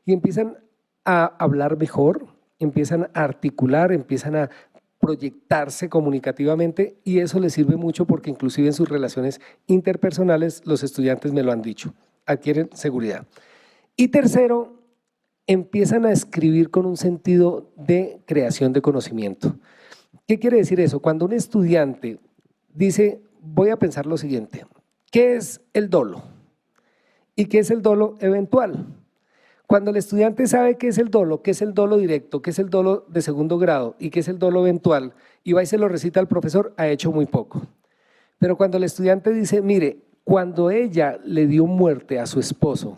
y empiezan a hablar mejor, empiezan a articular, empiezan a proyectarse comunicativamente y eso les sirve mucho porque inclusive en sus relaciones interpersonales los estudiantes me lo han dicho, adquieren seguridad. Y tercero, empiezan a escribir con un sentido de creación de conocimiento. ¿Qué quiere decir eso? Cuando un estudiante dice, voy a pensar lo siguiente, ¿qué es el dolo? ¿Y qué es el dolo eventual? Cuando el estudiante sabe qué es el dolo directo, qué es el dolo de segundo grado y qué es el dolo eventual, y va y se lo recita al profesor, ha hecho muy poco. Pero cuando el estudiante dice, mire, cuando ella le dio muerte a su esposo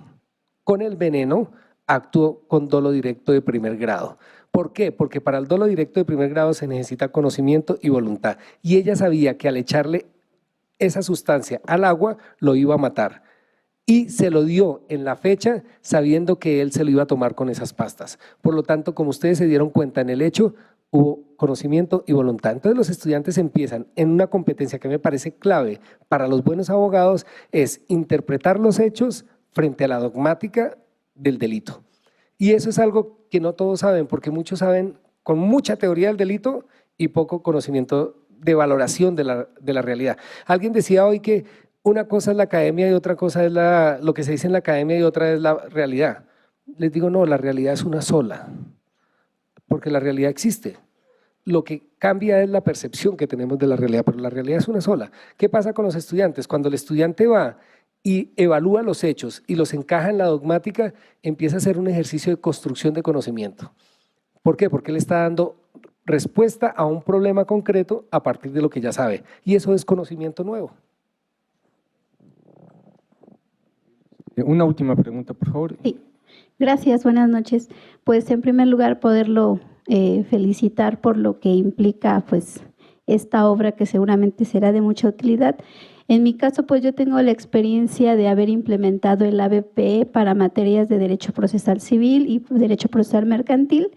con el veneno, actuó con dolo directo de primer grado. ¿Por qué? Porque para el dolo directo de primer grado se necesita conocimiento y voluntad. Y ella sabía que al echarle esa sustancia al agua, lo iba a matar. Y se lo dio en la fecha sabiendo que él se lo iba a tomar con esas pastas. Por lo tanto, como ustedes se dieron cuenta en el hecho, hubo conocimiento y voluntad. Entonces los estudiantes empiezan en una competencia que me parece clave para los buenos abogados, es interpretar los hechos frente a la dogmática del delito. Y eso es algo que no todos saben, porque muchos saben con mucha teoría del delito y poco conocimiento de valoración de la realidad. Alguien decía hoy que una cosa es la academia y otra cosa es lo que se dice en la academia y otra es la realidad. Les digo, no, la realidad es una sola, porque la realidad existe. Lo que cambia es la percepción que tenemos de la realidad, pero la realidad es una sola. ¿Qué pasa con los estudiantes? Cuando el estudiante va y evalúa los hechos y los encaja en la dogmática, empieza a hacer un ejercicio de construcción de conocimiento. ¿Por qué? Porque él está dando respuesta a un problema concreto a partir de lo que ya sabe. Y eso es conocimiento nuevo. Una última pregunta, por favor. Sí, gracias, buenas noches. Pues en primer lugar poderlo felicitar por lo que implica pues esta obra que seguramente será de mucha utilidad. En mi caso, pues yo tengo la experiencia de haber implementado el ABP para materias de Derecho Procesal Civil y Derecho Procesal Mercantil,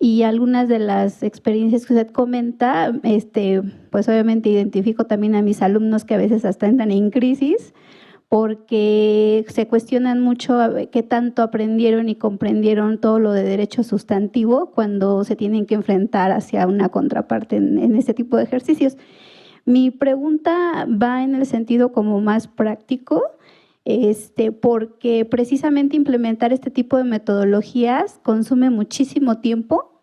y algunas de las experiencias que usted comenta, pues obviamente identifico también a mis alumnos que a veces hasta entran en crisis, porque se cuestionan mucho qué tanto aprendieron y comprendieron todo lo de derecho sustantivo cuando se tienen que enfrentar hacia una contraparte en este tipo de ejercicios. Mi pregunta va en el sentido como más práctico, porque precisamente implementar este tipo de metodologías consume muchísimo tiempo,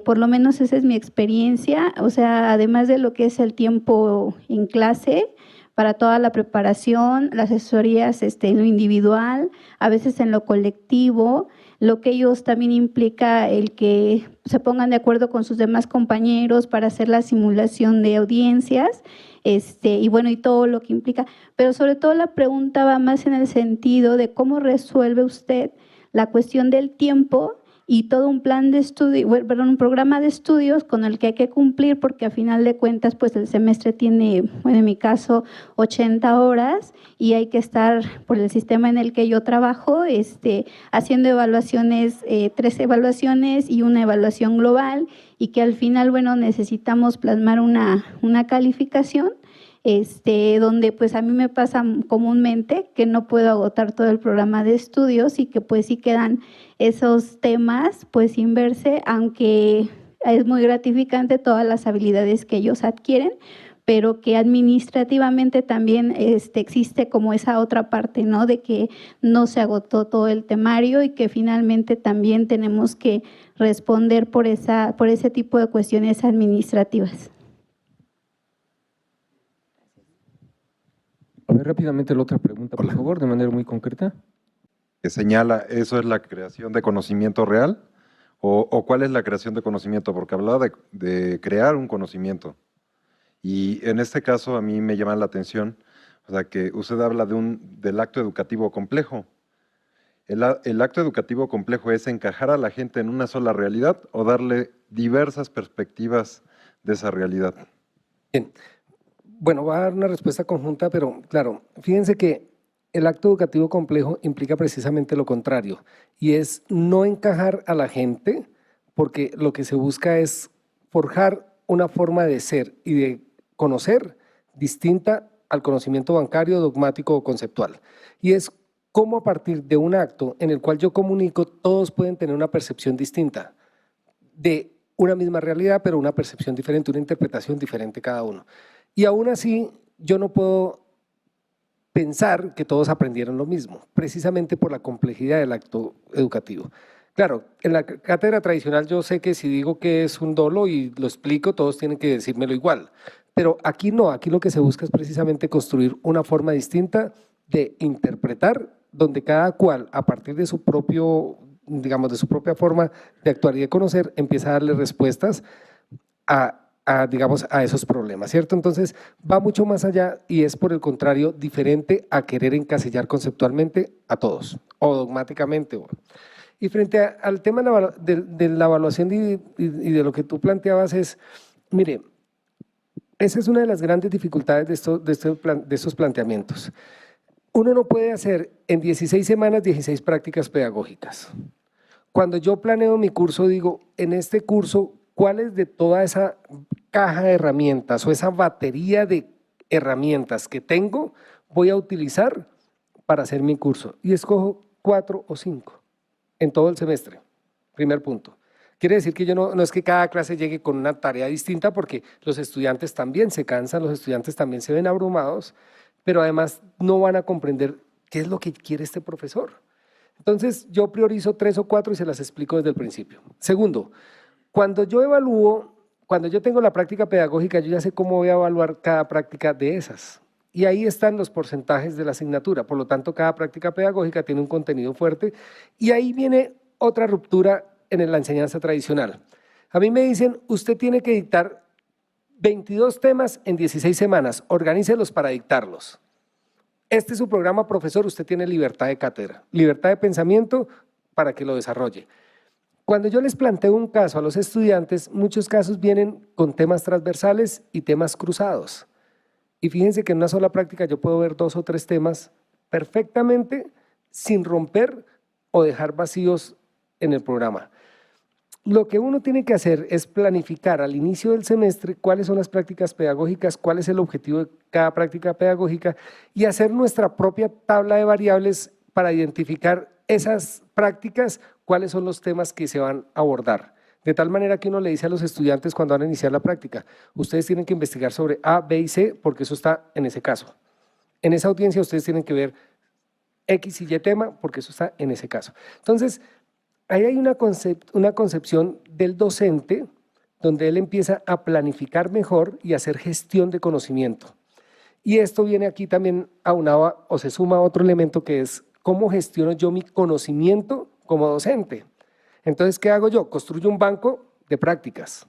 por lo menos esa es mi experiencia, o sea, además de lo que es el tiempo en clase, para toda la preparación, las asesorías en lo individual, a veces en lo colectivo, lo que ellos también implica el que se pongan de acuerdo con sus demás compañeros para hacer la simulación de audiencias, y bueno, y todo lo que implica. Pero sobre todo la pregunta va más en el sentido de cómo resuelve usted la cuestión del tiempo y todo un plan de estudio, perdón, un programa de estudios con el que hay que cumplir, porque a final de cuentas pues el semestre tiene, bueno, en mi caso 80 horas y hay que estar, por el sistema en el que yo trabajo, haciendo evaluaciones, 3 evaluaciones y una evaluación global, y que al final, bueno, necesitamos plasmar una calificación, donde pues a mí me pasa comúnmente que no puedo agotar todo el programa de estudios y que pues sí quedan esos temas pues sin verse, aunque es muy gratificante todas las habilidades que ellos adquieren, pero que administrativamente también existe como esa otra parte, ¿no? De que no se agotó todo el temario y que finalmente también tenemos que responder por ese tipo de cuestiones administrativas. A ver, rápidamente la otra pregunta, por favor, de manera muy concreta. Que señala, ¿eso es la creación de conocimiento real? ¿O cuál es la creación de conocimiento? Porque hablaba de crear un conocimiento. Y en este caso a mí me llama la atención, o sea, que usted habla del acto educativo complejo. ¿El acto educativo complejo es encajar a la gente en una sola realidad o darle diversas perspectivas de esa realidad? Bien. Bueno, voy a dar una respuesta conjunta, pero claro, fíjense que el acto educativo complejo implica precisamente lo contrario, y es no encajar a la gente, porque lo que se busca es forjar una forma de ser y de conocer distinta al conocimiento bancario, dogmático o conceptual. Y es cómo a partir de un acto en el cual yo comunico, todos pueden tener una percepción distinta de una misma realidad, pero una percepción diferente, una interpretación diferente cada uno. Y aún así, yo no puedo pensar que todos aprendieron lo mismo, precisamente por la complejidad del acto educativo. Claro, en la cátedra tradicional yo sé que si digo que es un dolo y lo explico, todos tienen que decírmelo igual, pero aquí no, aquí lo que se busca es precisamente construir una forma distinta de interpretar, donde cada cual, a partir de su propio, digamos, de su propia forma de actuar y de conocer, empieza a darle respuestas digamos, a esos problemas, ¿cierto? Entonces, va mucho más allá y es por el contrario diferente a querer encasillar conceptualmente a todos o dogmáticamente. Y frente al tema de la evaluación y de lo que tú planteabas es, mire, esa es una de las grandes dificultades de estos planteamientos. Uno no puede hacer en 16 semanas 16 prácticas pedagógicas. Cuando yo planeo mi curso, digo, en este curso, ¿cuáles de toda esa caja de herramientas o esa batería de herramientas que tengo voy a utilizar para hacer mi curso? Y escojo 4 o 5 en todo el semestre, primer punto. Quiere decir que yo no es que cada clase llegue con una tarea distinta, porque los estudiantes también se cansan, los estudiantes también se ven abrumados, pero además no van a comprender qué es lo que quiere este profesor. Entonces yo priorizo 3 o 4 y se las explico desde el principio. Segundo, cuando yo evalúo, cuando yo tengo la práctica pedagógica, yo ya sé cómo voy a evaluar cada práctica de esas. Y ahí están los porcentajes de la asignatura. Por lo tanto, cada práctica pedagógica tiene un contenido fuerte. Y ahí viene otra ruptura en la enseñanza tradicional. A mí me dicen, usted tiene que dictar 22 temas en 16 semanas. Organícelos para dictarlos. Este es su programa, profesor. Usted tiene libertad de cátedra, libertad de pensamiento para que lo desarrolle. Cuando yo les planteo un caso a los estudiantes, muchos casos vienen con temas transversales y temas cruzados. Y fíjense que en una sola práctica yo puedo ver 2 o 3 temas perfectamente sin romper o dejar vacíos en el programa. Lo que uno tiene que hacer es planificar al inicio del semestre cuáles son las prácticas pedagógicas, cuál es el objetivo de cada práctica pedagógica y hacer nuestra propia tabla de variables para identificar esas prácticas, cuáles son los temas que se van a abordar. De tal manera que uno le dice a los estudiantes cuando van a iniciar la práctica, ustedes tienen que investigar sobre A, B y C porque eso está en ese caso. En esa audiencia ustedes tienen que ver X y Y tema porque eso está en ese caso. Entonces, ahí hay una concepción del docente donde él empieza a planificar mejor y a hacer gestión de conocimiento. Y esto viene aquí también aunado o se suma a otro elemento que es cómo gestiono yo mi conocimiento como docente. Entonces, ¿qué hago yo? Construyo un banco de prácticas.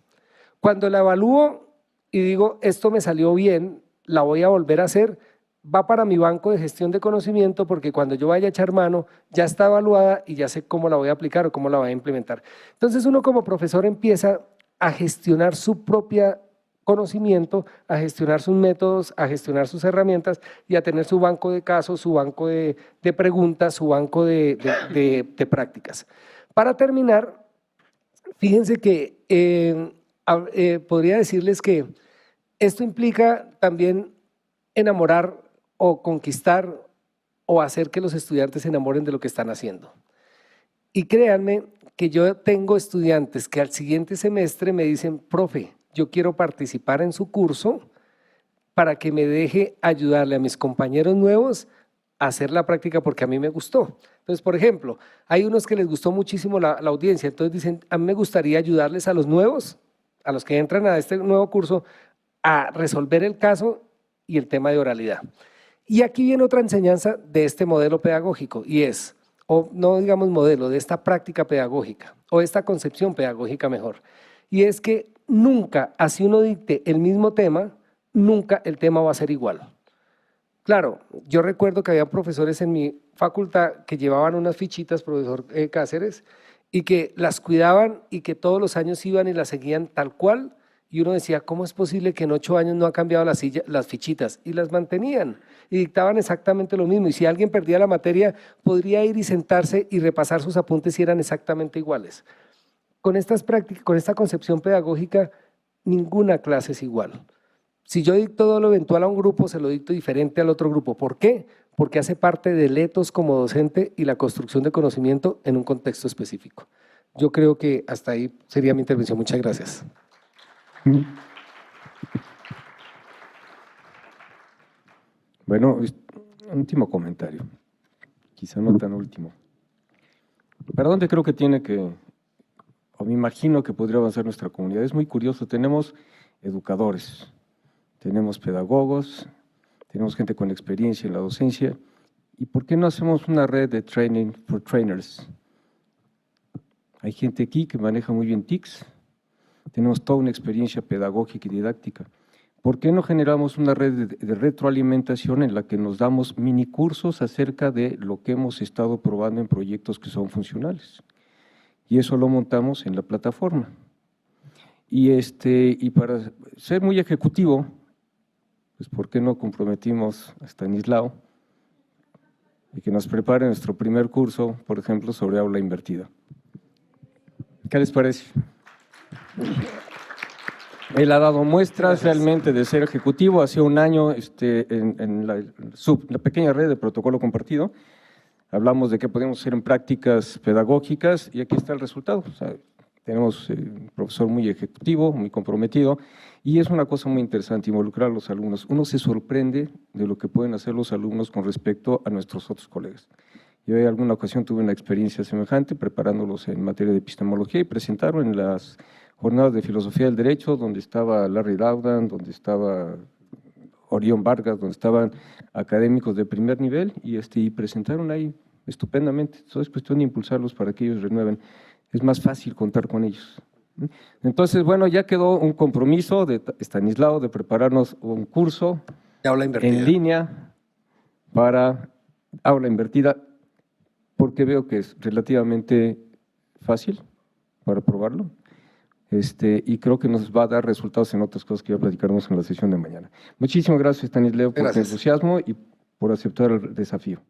Cuando la evalúo y digo, esto me salió bien, la voy a volver a hacer, va para mi banco de gestión de conocimiento, porque cuando yo vaya a echar mano, ya está evaluada y ya sé cómo la voy a aplicar o cómo la voy a implementar. Entonces uno como profesor empieza a gestionar su propia conocimiento, a gestionar sus métodos, a gestionar sus herramientas y a tener su banco de casos, su banco de preguntas, su banco de prácticas. Para terminar, fíjense que podría decirles que esto implica también enamorar o conquistar o hacer que los estudiantes se enamoren de lo que están haciendo. Y créanme que yo tengo estudiantes que al siguiente semestre me dicen, profe, yo quiero participar en su curso para que me deje ayudarle a mis compañeros nuevos a hacer la práctica porque a mí me gustó. Entonces, por ejemplo, hay unos que les gustó muchísimo la audiencia, entonces dicen, a mí me gustaría ayudarles a los nuevos, a los que entran a este nuevo curso, a resolver el caso y el tema de oralidad. Y aquí viene otra enseñanza de este modelo pedagógico y es, o no digamos modelo, de esta práctica pedagógica o esta concepción pedagógica mejor. Y es que nunca, así uno dicte el mismo tema, nunca el tema va a ser igual. Claro, yo recuerdo que había profesores en mi facultad que llevaban unas fichitas, profesor Cáceres, y que las cuidaban y que todos los años iban y las seguían tal cual. Y uno decía, ¿cómo es posible que en 8 años no ha cambiado las fichitas? Y las mantenían y dictaban exactamente lo mismo. Y si alguien perdía la materia, podría ir y sentarse y repasar sus apuntes y eran exactamente iguales. Con estas prácticas, con esta concepción pedagógica, ninguna clase es igual. Si yo dicto todo lo eventual a un grupo, se lo dicto diferente al otro grupo. ¿Por qué? Porque hace parte del etos como docente y la construcción de conocimiento en un contexto específico. Yo creo que hasta ahí sería mi intervención. Muchas gracias. Bueno, último comentario, quizá no tan último. ¿Para dónde creo que tiene que, o me imagino que podría avanzar nuestra comunidad? Es muy curioso, tenemos educadores, tenemos pedagogos, tenemos gente con experiencia en la docencia, ¿y por qué no hacemos una red de training for trainers? Hay gente aquí que maneja muy bien TICs, tenemos toda una experiencia pedagógica y didáctica. ¿Por qué no generamos una red de retroalimentación en la que nos damos mini cursos acerca de lo que hemos estado probando en proyectos que son funcionales? Y eso lo montamos en la plataforma. Y para ser muy ejecutivo, pues ¿por qué no comprometimos a Stanislao y que nos prepare nuestro primer curso, por ejemplo, sobre aula invertida? ¿Qué les parece? Él ha dado muestras realmente de ser ejecutivo. Hace un año en la pequeña red de protocolo compartido hablamos de qué podemos hacer en prácticas pedagógicas y aquí está el resultado. O sea, tenemos un profesor muy ejecutivo, muy comprometido y es una cosa muy interesante involucrar a los alumnos. Uno se sorprende de lo que pueden hacer los alumnos con respecto a nuestros otros colegas. Yo en alguna ocasión tuve una experiencia semejante preparándolos en materia de epistemología y presentaron en las jornadas de filosofía del derecho, donde estaba Larry Dowden, donde estaba Orión Vargas, donde estaban académicos de primer nivel y presentaron ahí estupendamente. Todo es cuestión de impulsarlos para que ellos renueven. Es más fácil contar con ellos. Entonces, bueno, ya quedó un compromiso de Stanislao de prepararnos un curso en línea para aula invertida, porque veo que es relativamente fácil para probarlo. Y creo que nos va a dar resultados en otras cosas que ya platicaremos en la sesión de mañana. Muchísimas gracias, Stanislao, por tu entusiasmo y por aceptar el desafío.